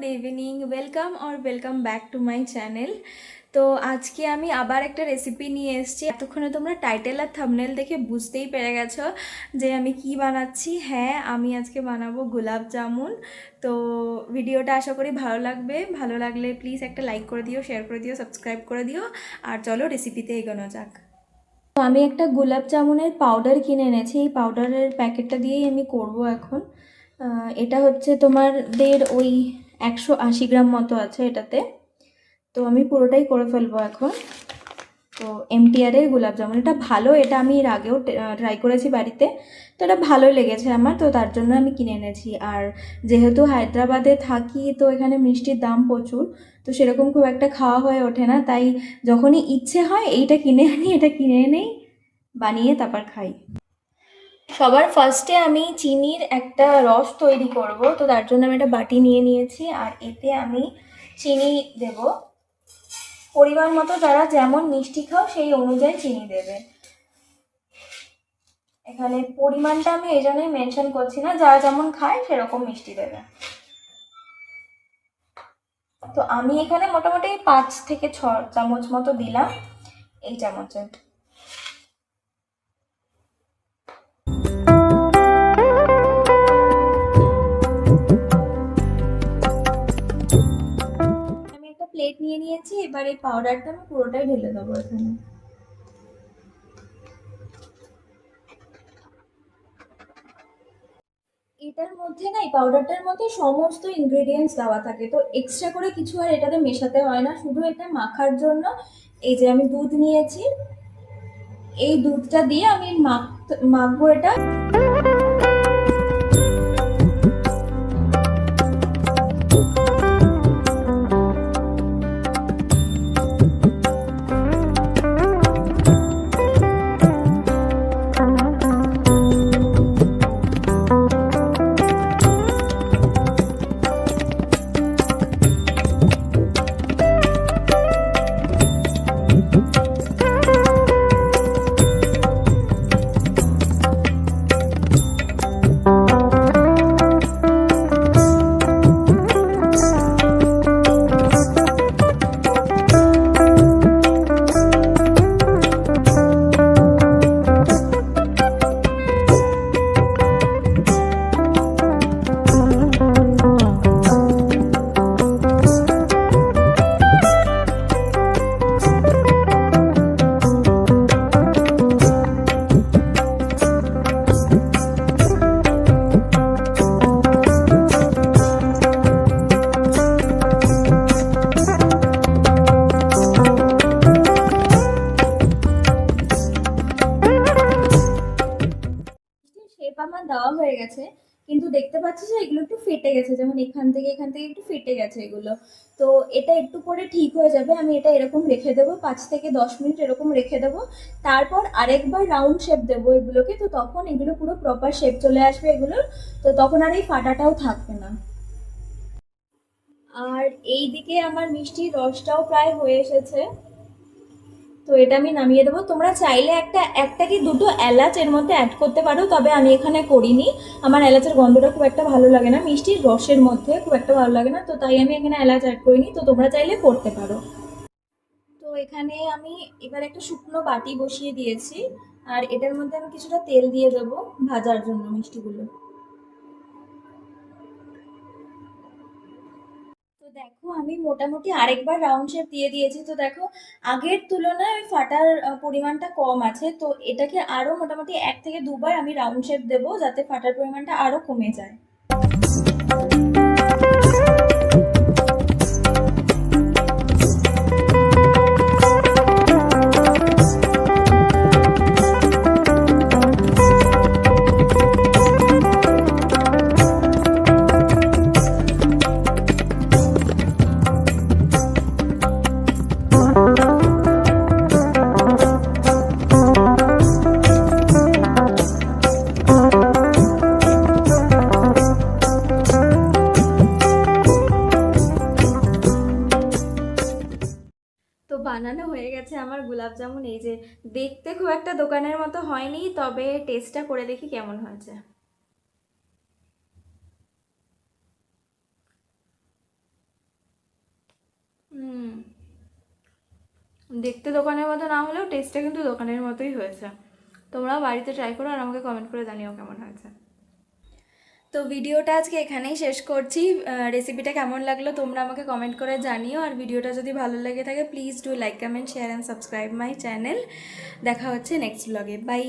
Good evening, welcome back to my channel. তো আজকে আমি আবার একটা রেসিপি নিয়ে এসেছি। এতক্ষণে তোমরা টাইটেল আর থাম্বনেল দেখে বুঝতেই পেরে গেছো যে আমি কি বানাচ্ছি। হ্যাঁ, আমি আজকে বানাবো গোলাপ জামুন। তো ভিডিওটা আশা করি ভালো লাগবে। ভালো লাগলে প্লিজ একটা লাইক করে দিও, শেয়ার করে দিও, সাবস্ক্রাইব করে দিও। আর চলো রেসিপিতে এগোনো যাক। তো আমি একটা গোলাপ জামুনের পাউডার কিনে এনেছি। এই পাউডারের প্যাকেটটা দিয়েই আমি করব এখন। এটা হচ্ছে তোমাদের ওই 180 গ্রাম মতো আছে এটাতে। তো আমি পুরোটাই করে ফেলবো এখন। তো এমটিআরের গোলাপ জামুন, এটা ভালো, এটা আমি এর আগেও ট্রাই করেছি বাড়িতে। তো এটা ভালোই লেগেছে আমার, তো তার জন্য আমি কিনে এনেছি। আর যেহেতু হায়দ্রাবাদে থাকি, তো এখানে মিষ্টির দাম প্রচুর, তো সেরকম খুব একটা খাওয়া হয়ে ওঠে না। তাই যখনই ইচ্ছে হয় এইটা কিনে আনি, এটা কিনে এনেই বানিয়ে তারপর খাই। সবার ফার্স্টে আমি চিনির একটা রস তৈরি করব। তো তার জন্য আমি একটা বাটি নিয়ে নিয়েছি, আর এতে আমি চিনি দেব পরিমাণ মতো। যারা যেমন মিষ্টি খাও সেই অনুযায়ী চিনি দেবে। এখানে পরিমাণটা আমি এই জন্যই মেনশন করছি না, যারা যেমন খায় সেরকম মিষ্টি দেবে। তো আমি এখানে মোটামুটি 5 থেকে 6 চামচ মতো দিলাম এই চামচে। আমি একটা প্লেট নিয়ে নিয়েছি, এবার এই পাউডারটা আমি পুরোটাই ঢেলে দেবো এখানে। এটার মধ্যে না, এই পাউডারটার মধ্যে সমস্ত ইনগ্রেডিয়েন্টস দেওয়া থাকে, তো এক্সট্রা করে কিছু আর এটাতে মেশাতে হয় না। শুধু এটা মাখার জন্য এই যে আমি দুধ নিয়েছি, এই দুধটা দিয়ে আমি মাখবো এটা। শেপ আমার দেওয়া হয়ে গেছে, কিন্তু দেখতে পাচ্ছি যে এগুলো একটু ফেটে গেছে, যেমন এখান থেকে একটু ফেটে গেছে এগুলো। তো এটা একটু পরে ঠিক হয়ে যাবে। আমি এটা এরকম রেখে দেবো 5 থেকে 10 মিনিট এরকম রেখে দেবো। তারপর আরেকবার রাউন্ড শেপ দেবো এগুলোকে, তো তখন এগুলো পুরো প্রপার শেপ চলে আসবে এগুলোর। তো তখন আর এই ফাটাটাও থাকবে না। আর এই দিকে আমার মিষ্টির রসটাও প্রায় হয়ে এসেছে। তো এটা আমি নামিয়ে দেবো। তোমরা চাইলে একটা কি দুটো এলাচ এর মধ্যে অ্যাড করতে পারো, তবে আমি এখানে করিনি। আমার এলাচের গন্ধটা খুব একটা ভালো লাগে না, মিষ্টির রসের মধ্যে খুব একটা ভালো লাগে না, তো তাই আমি এখানে এলাচ অ্যাড করিনি। তো তোমরা চাইলে করতে পারো। তো এখানে আমি এবার একটা শুকনো বাটি বসিয়ে দিয়েছি, আর এটার মধ্যে আমি কিছুটা তেল দিয়ে দেবো ভাজার জন্য মিষ্টিগুলো। তো দেখো আমি মোটামুটি আরেকবার রাউন্ড শেপ দিয়ে দিয়েছি। তো দেখো আগের তুলনায় ওই ফাটার পরিমাণটা কম আছে। তো এটাকে আরো মোটামুটি 1 থেকে 2 বার আমি রাউন্ড শেপ দেবো, যাতে ফাটার পরিমাণটা আরো কমে যায়। তো বানানো হয়ে গেছে আমার গোলাপ জামুন। এই যে দেখতে খুব একটা দোকানের মতো হয়নি, তবে টেস্টটা করে দেখি কেমন হয়েছে। দেখতে দোকানের মতো না হলেও টেস্টটা কিন্তু দোকানের মতোই হয়েছে। তোমরাও বাড়িতে ট্রাই করো আর আমাকে কমেন্ট করে জানিও কেমন হয়েছে। তো ভিডিওটা আজকে এখানেই শেষ করছি। রেসিপিটা কেমন লাগলো তোমরা আমাকে কমেন্ট করে জানিও, আর ভিডিওটা যদি ভালো লেগে থাকে please do like, comment, share and subscribe my channel. দেখা হচ্ছে নেক্সট ব্লগে। বাই।